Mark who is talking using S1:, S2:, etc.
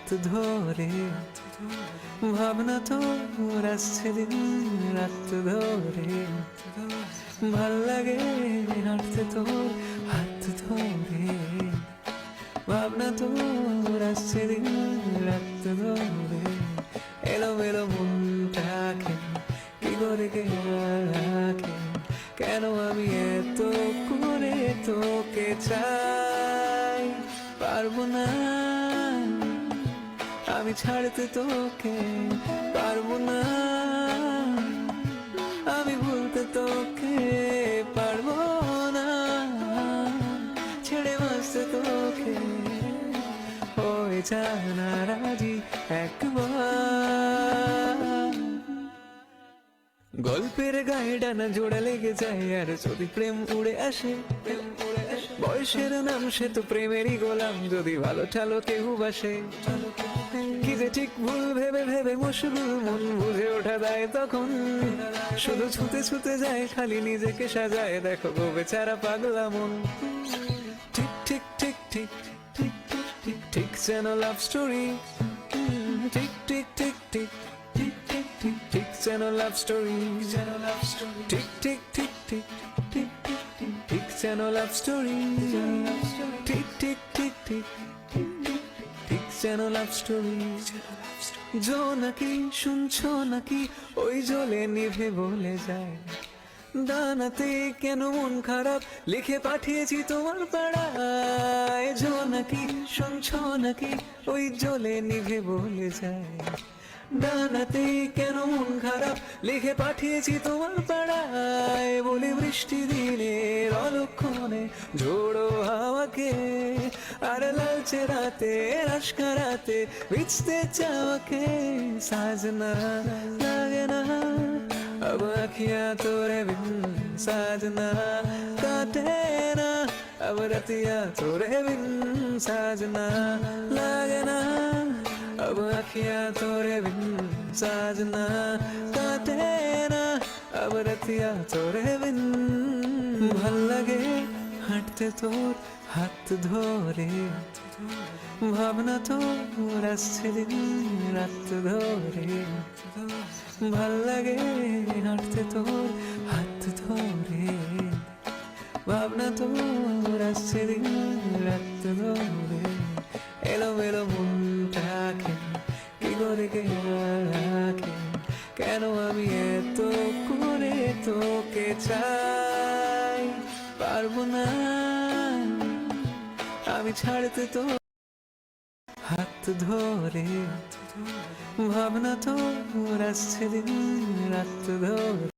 S1: হাত ধরে, ভাবনা তোর আসছে দিন রাত ধরে, ভাল লাগে হাঁটতে তোর হাত ধরে, ভাবনা তোর আসছে দিন রাত ধরে, এলোমেলো মনটাকে কি করে কে রাখে, কেন আমি এত করে তোকে চাই, পারবো না আমি ছাড়তে তোকে, পারবো না আমি ভুলতে তোকে, পারবো না ছেড়ে বাঁচতে তোকে, হয়ে জানা রাজি একবার। গল্পের গায়ে ডানা জোড়া লেগে যায়, আর যদি প্রেম উড়ে আসে, বয়সের নাম সে তো প্রেমেরই গোলাম, যদি ভালো ঠালো কেউ বাসে, কি যে ঠিক ভুল ভেবে ভেবে মশগুল মন বুঝে ওঠা দেয় তখন, শুধু ছুতে ছুতে যায় খালি নিজেকে সাজায়, দেখো গো বেচারা পাগলা মন, ঠিক ঠিক ঠিক ঠিক ঠিক ঠিক ঠিক ঠিক যেন লাভ স্টোরি, ঠিক ঠিক ঠিক ঠিক ঠিক ঠিক ঠিক ঠিক যেন লাভ স্টোরি, ঠিক ঠিক ঠিক ঠিক ঠিক ঠিক ঠিক ঠিক যেন লাভ স্টোরি, ঠিক ঠিক ঠিক ঠিক ঠিক যেন লাভ স্টোরি। জোনাকি শুনছো নাকি ওই জ্বলে নিভে বলে যায়, দানাতে কেন মন খারাপ লিখে পাঠিয়েছি তোমার পাড়ায়, জোনাকি শুনছো নাকি ওই জ্বলে নিভে বলে যায়, দানাতে কেন মন খারাপ লিখে পাঠিয়েছি তোমার পাড়ায়, বলে বৃষ্টি দিনের অলক্ষণে ঝোড়ো হাওয়াকে, আর লালচে রাতে রাশকা রাতে ভিজতে চাওয়াকে, সাজনা লাগে না अब अखियां तोरे बिन, साजना काटे ना अब रतिया तोरे बिन, साजना लागे ना अब अखियां तोरे बिन, साजना काटे ना अब रतिया तोरे बिन, ভাল লাগে হাঁটতে তোর হাত ধরে, ভাবনা তোর আসছে দিন রাত ধরে, ভাল লাগে হাঁটতে তোর হাত ধরে, ভাবনা তোর আসছে দিন রাত ধরে, এলোমেলো মনটাকে কি করে কে রাখে, কেন আমি এত করে তোকে চাই, পারবো না আমি ছাড়তে তো হাত ধরে, ভাবনা তোর আসছে দিন রাত ধরে।